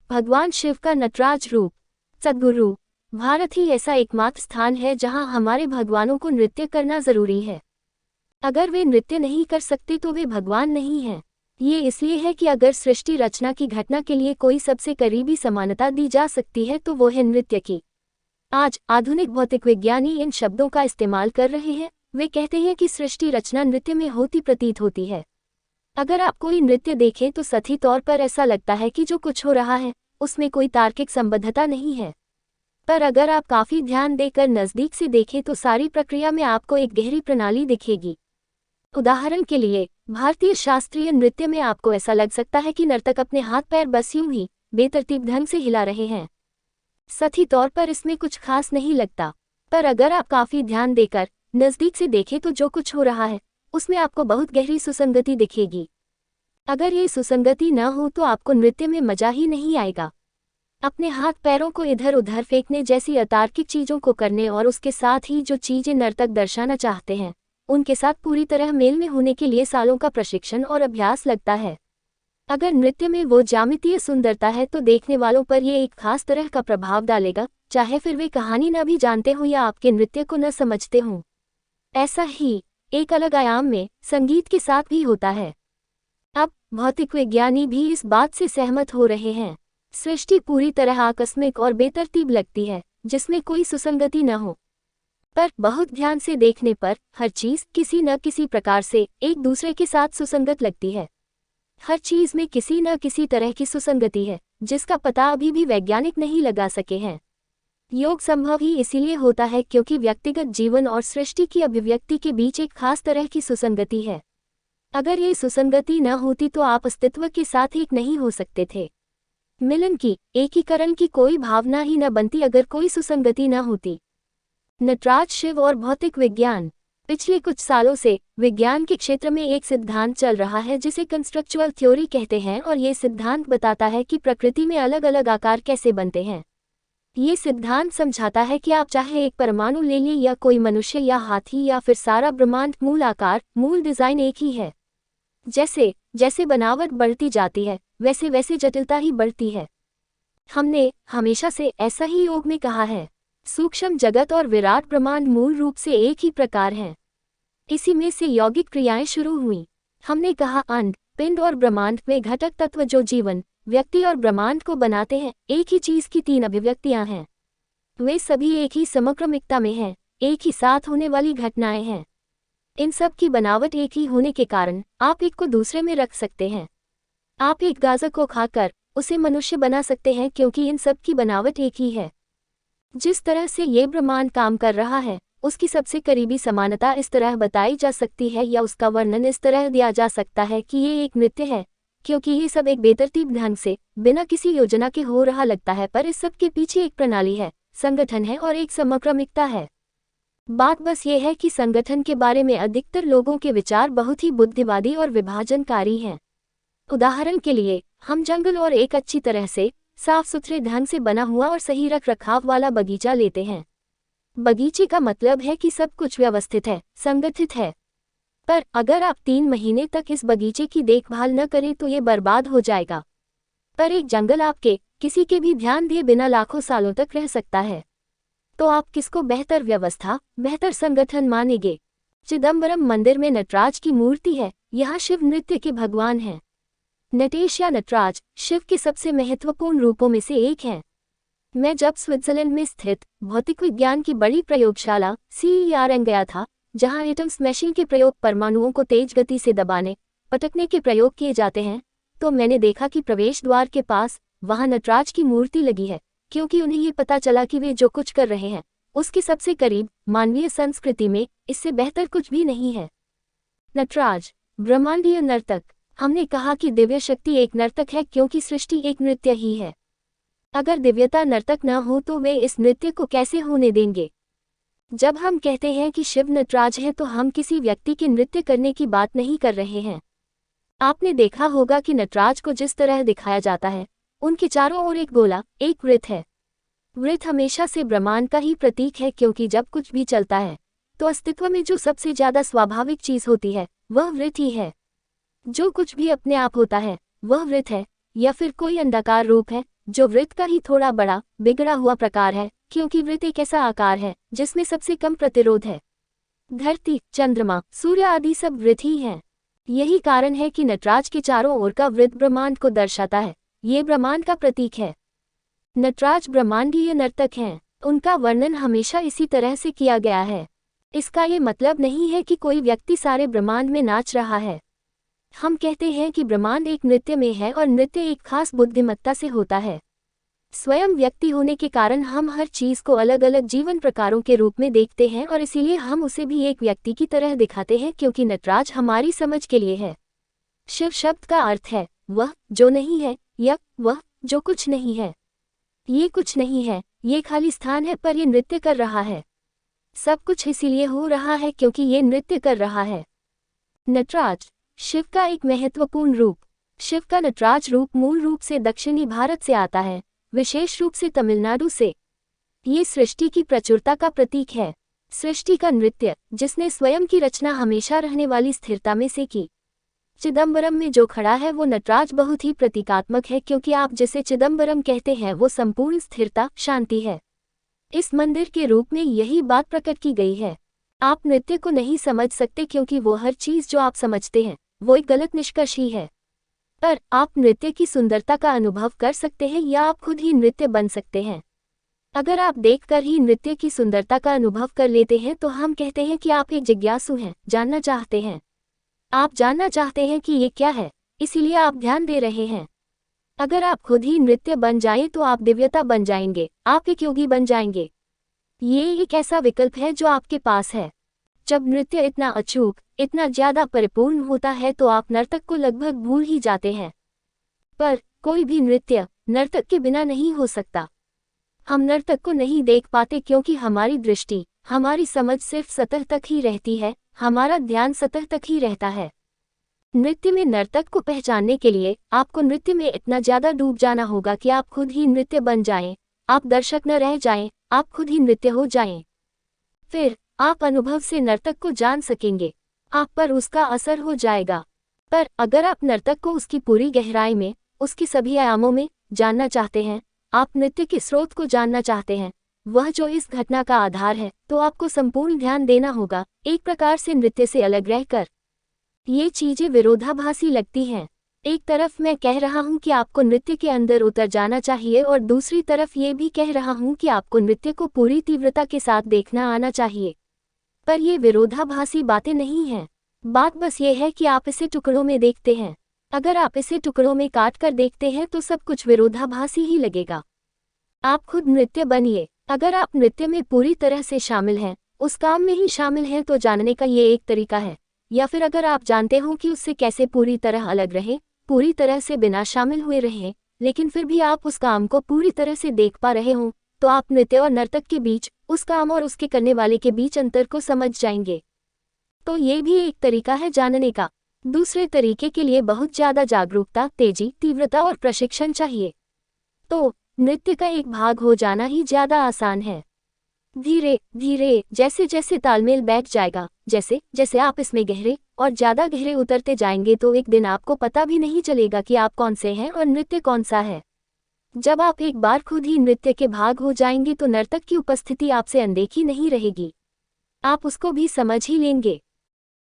भगवान शिव का नटराज रूप। सद्गुरु। भारत ही ऐसा एकमात्र स्थान है जहां हमारे भगवानों को नृत्य करना जरूरी है। अगर वे नृत्य नहीं कर सकते तो वे भगवान नहीं हैं। ये इसलिए है कि अगर सृष्टि रचना की घटना के लिए कोई सबसे करीबी समानता दी जा सकती है तो वो है नृत्य की। आज आधुनिक भौतिक विज्ञानी इन शब्दों का इस्तेमाल कर रहे हैं। वे कहते हैं कि सृष्टि रचना नृत्य में होती प्रतीत होती है। अगर आप कोई नृत्य देखें तो सतही तौर पर ऐसा लगता है कि जो कुछ हो रहा है उसमें कोई तार्किक संबद्धता नहीं है। पर अगर आप काफी ध्यान देकर नजदीक से देखें तो सारी प्रक्रिया में आपको एक गहरी प्रणाली दिखेगी। उदाहरण के लिए, भारतीय शास्त्रीय नृत्य में आपको ऐसा लग सकता है कि नर्तक अपने हाथ पैर बस यूं ही बेतरतीब ढंग से हिला रहे हैं। सतही तौर पर इसमें कुछ खास नहीं लगता, पर अगर आप काफी ध्यान देकर नजदीक से देखें तो जो कुछ हो रहा है उसमें आपको बहुत गहरी सुसंगति दिखेगी। अगर ये सुसंगति न हो तो आपको नृत्य में मजा ही नहीं आएगा। अपने हाथ पैरों को इधर उधर फेंकने जैसी अतार्किक चीजों को करने और उसके साथ ही जो चीजें नर्तक दर्शाना चाहते हैं उनके साथ पूरी तरह मेल में होने के लिए सालों का प्रशिक्षण और अभ्यास लगता है। अगर नृत्य में वो ज्यामितीय सुंदरता है तो देखने वालों पर ये एक खास तरह का प्रभाव डालेगा, चाहे फिर वे कहानी न भी जानते हों या आपके नृत्य को न समझते हों। ऐसा ही एक अलग आयाम में संगीत के साथ भी होता है। अब भौतिक विज्ञानी भी इस बात से सहमत हो रहे हैं। सृष्टि पूरी तरह आकस्मिक और बेतरतीब लगती है, जिसमें कोई सुसंगति न हो। पर बहुत ध्यान से देखने पर हर चीज किसी न किसी प्रकार से एक दूसरे के साथ सुसंगत लगती है। हर चीज में किसी न किसी तरह की सुसंगति है, जिसका पता अभी भी वैज्ञानिक नहीं लगा सके हैं। योग संभव ही इसीलिए होता है क्योंकि व्यक्तिगत जीवन और सृष्टि की अभिव्यक्ति के बीच एक खास तरह की सुसंगति है। अगर ये सुसंगति न होती तो आप अस्तित्व के साथ एक नहीं हो सकते थे। मिलन की, एकीकरण की कोई भावना ही न बनती अगर कोई सुसंगति न होती। नटराज शिव और भौतिक विज्ञान। पिछले कुछ सालों से विज्ञान के क्षेत्र में एक सिद्धांत चल रहा है जिसे कंस्ट्रक्चुअल थ्योरी कहते हैं, और ये सिद्धांत बताता है कि प्रकृति में अलग अलग आकार कैसे बनते हैं। ये सिद्धांत समझाता है कि आप चाहे एक परमाणु ले लें या कोई मनुष्य या हाथी या फिर सारा ब्रह्मांड, मूल आकार, मूल डिजाइन एक ही है। जैसे जैसे बनावट बढ़ती जाती है वैसे वैसे जटिलता ही बढ़ती है। हमने हमेशा से ऐसा ही योग में कहा है। सूक्ष्म जगत और विराट ब्रह्मांड मूल रूप से एक ही प्रकार हैं। इसी में से यौगिक क्रियाएं शुरू हुई। हमने कहा अंड, पिंड और ब्रह्मांड में घटक तत्व जो जीवन, व्यक्ति और ब्रह्मांड को बनाते हैं, एक ही चीज की तीन अभिव्यक्तियां हैं। वे सभी एक ही समक्रमिकता में हैं, एक ही साथ होने वाली घटनाएं हैं। इन सब की बनावट एक ही होने के कारण आप एक को दूसरे में रख सकते हैं। आप एक गाजर को खाकर उसे मनुष्य बना सकते हैं क्योंकि इन सब की बनावट एक ही है। जिस तरह से ये ब्रह्मांड काम कर रहा है उसकी सबसे करीबी समानता इस तरह बताई जा सकती है या उसका वर्णन इस तरह दिया जा सकता है कि ये एक नृत्य है, क्योंकि ये सब एक बेतरतीब ढंग से बिना किसी योजना के हो रहा लगता है, पर इस सब के पीछे एक प्रणाली है, संगठन है और एक समक्रमिकता है। बात बस ये है कि संगठन के बारे में अधिकतर लोगों के विचार बहुत ही बुद्धिवादी और विभाजनकारी हैं। उदाहरण के लिए, हम जंगल और एक अच्छी तरह से साफ सुथरे ढंग से बना हुआ और सही रख रखाव वाला बगीचा लेते हैं। बगीचे का मतलब है कि सब कुछ व्यवस्थित है, संगठित है। पर अगर आप 3 महीने तक इस बगीचे की देखभाल न करें तो ये बर्बाद हो जाएगा। पर एक जंगल आपके किसी के भी ध्यान दिए बिना लाखों सालों तक रह सकता है। तो आप किसको बेहतर व्यवस्था, बेहतर संगठन मानेंगे? चिदम्बरम मंदिर में नटराज की मूर्ति है। यहाँ शिव नृत्य के भगवान हैं। नटेश या नटराज शिव के सबसे महत्वपूर्ण रूपों में से एक हैं। मैं जब स्विट्जरलैंड में स्थित भौतिक विज्ञान की बड़ी प्रयोगशाला CERN गया था, जहां एटम स्मैशिंग के प्रयोग, परमाणुओं को तेज गति से दबाने, पटकने के प्रयोग किए जाते हैं, तो मैंने देखा कि प्रवेश द्वार के पास वहां नटराज की मूर्ति लगी है, क्योंकि उन्हें ये पता चला कि वे जो कुछ कर रहे हैं उसके सबसे करीब मानवीय संस्कृति में इससे बेहतर कुछ भी नहीं है। नटराज, ब्रह्मांडीय नर्तक। हमने कहा कि दिव्य शक्ति एक नर्तक है क्योंकि सृष्टि एक नृत्य ही है। अगर दिव्यता नर्तक न हो तो वे इस नृत्य को कैसे होने देंगे? जब हम कहते हैं कि शिव नटराज है तो हम किसी व्यक्ति के नृत्य करने की बात नहीं कर रहे हैं। आपने देखा होगा कि नटराज को जिस तरह दिखाया जाता है, उनके चारों ओर एक गोला, एक वृत्त है। वृत्त हमेशा से ब्रह्मांड का ही प्रतीक है, क्योंकि जब कुछ भी चलता है तो अस्तित्व में जो सबसे ज्यादा स्वाभाविक चीज होती है वह वृत्त ही है। जो कुछ भी अपने आप होता है वह वृत्त है, या फिर कोई अंडाकार रूप है जो वृत्त का ही थोड़ा बड़ा बिगड़ा हुआ प्रकार है, क्योंकि वृत्त एक ऐसा आकार है जिसमें सबसे कम प्रतिरोध है। धरती, चंद्रमा, सूर्य आदि सब वृत्त ही हैं। यही कारण है कि नटराज के चारों ओर का वृत्त ब्रह्मांड को दर्शाता है। ये ब्रह्मांड का प्रतीक है। नटराज ब्रह्मांडीय नर्तक हैं। उनका वर्णन हमेशा इसी तरह से किया गया है। इसका ये मतलब नहीं है कि कोई व्यक्ति सारे ब्रह्मांड में नाच रहा है। हम कहते हैं कि ब्रह्मांड एक नृत्य में है और नृत्य एक खास बुद्धिमत्ता से होता है। स्वयं व्यक्ति होने के कारण हम हर चीज को अलग अलग जीवन प्रकारों के रूप में देखते हैं और इसीलिए हम उसे भी एक व्यक्ति की तरह दिखाते हैं, क्योंकि नटराज हमारी समझ के लिए है। शिव शब्द का अर्थ है वह जो नहीं है, या वह जो कुछ नहीं है। ये कुछ नहीं है, ये खाली स्थान है, पर ये नृत्य कर रहा है। सब कुछ इसीलिए हो रहा है क्योंकि ये नृत्य कर रहा है। नटराज शिव का एक महत्वपूर्ण रूप। शिव का नटराज रूप मूल रूप से दक्षिणी भारत से आता है, विशेष रूप से तमिलनाडु से। ये सृष्टि की प्रचुरता का प्रतीक है, सृष्टि का नृत्य, जिसने स्वयं की रचना हमेशा रहने वाली स्थिरता में से की। चिदम्बरम में जो खड़ा है वो नटराज बहुत ही प्रतीकात्मक है, क्योंकि आप जिसे चिदम्बरम कहते हैं वो संपूर्ण स्थिरता, शांति है। इस मंदिर के रूप में यही बात प्रकट की गई है। आप नृत्य को नहीं समझ सकते क्योंकि वो हर चीज जो आप समझते हैं वो एक गलत निष्कर्ष ही है। पर आप नृत्य की सुंदरता का अनुभव कर सकते हैं या आप खुद ही नृत्य बन सकते हैं। अगर आप देखकर ही नृत्य की सुंदरता का अनुभव कर लेते हैं तो हम कहते हैं कि आप एक जिज्ञासु हैं, जानना चाहते हैं। आप जानना चाहते हैं कि ये क्या है, इसीलिए आप ध्यान दे रहे हैं। अगर आप खुद ही नृत्य बन जाएं तो आप दिव्यता बन जाएंगे, आप एक योगी बन जाएंगे। ये एक ऐसा विकल्प है जो आपके पास है। जब नृत्य इतना अचूक, इतना ज्यादा परिपूर्ण होता है तो आप नर्तक को लगभग भूल ही जाते हैं। पर कोई भी नृत्य नर्तक के बिना नहीं हो सकता। हम नर्तक को नहीं देख पाते क्योंकि हमारी दृष्टि, हमारी समझ सिर्फ सतह तक ही रहती है, हमारा ध्यान सतह तक ही रहता है। नृत्य में नर्तक को पहचानने के लिए आपको नृत्य में इतना ज्यादा डूब जाना होगा कि आप खुद ही नृत्य बन जाएं, आप दर्शक न रह जाएं, आप खुद ही नृत्य हो जाएं। फिर आप अनुभव से नर्तक को जान सकेंगे, आप पर उसका असर हो जाएगा। पर अगर आप नर्तक को उसकी पूरी गहराई में, उसकी सभी आयामों में जानना चाहते हैं, आप नृत्य के स्रोत को जानना चाहते हैं, वह जो इस घटना का आधार है, तो आपको संपूर्ण ध्यान देना होगा, एक प्रकार से नृत्य से अलग रहकर। ये चीजें विरोधाभासी लगती हैं। एक तरफ मैं कह रहा हूँ कि आपको नृत्य के अंदर उतर जाना चाहिए और दूसरी तरफ ये भी कह रहा हूँ कि आपको नृत्य को पूरी तीव्रता के साथ देखना आना चाहिए। पर ये विरोधाभासी बातें नहीं हैं। बात बस ये है कि आप इसे टुकड़ों में देखते हैं। अगर आप इसे टुकड़ों में काट कर देखते हैं तो सब कुछ विरोधाभासी ही लगेगा। आप खुद नृत्य बनिए। अगर आप नृत्य में पूरी तरह से शामिल हैं, उस काम में ही शामिल हैं, तो जानने का ये एक तरीका है। या फिर अगर आप जानते हो कि उससे कैसे पूरी तरह अलग रहें, पूरी तरह से बिना शामिल हुए रहें, लेकिन फिर भी आप उस काम को पूरी तरह से देख पा रहे हो, तो आप नृत्य और नर्तक के बीच, उस काम और उसके करने वाले के बीच अंतर को समझ जाएंगे। तो ये भी एक तरीका है जानने का। दूसरे तरीके के लिए बहुत ज्यादा जागरूकता, तेजी, तीव्रता और प्रशिक्षण चाहिए। तो नृत्य का एक भाग हो जाना ही ज्यादा आसान है। धीरे धीरे जैसे जैसे तालमेल बैठ जाएगा, जैसे जैसे आप इसमें गहरे और ज्यादा गहरे उतरते जाएंगे, तो एक दिन आपको पता भी नहीं चलेगा कि आप कौन से हैं और नृत्य कौन सा है। जब आप एक बार खुद ही नृत्य के भाग हो जाएंगे तो नर्तक की उपस्थिति आपसे अनदेखी नहीं रहेगी, आप उसको भी समझ ही लेंगे।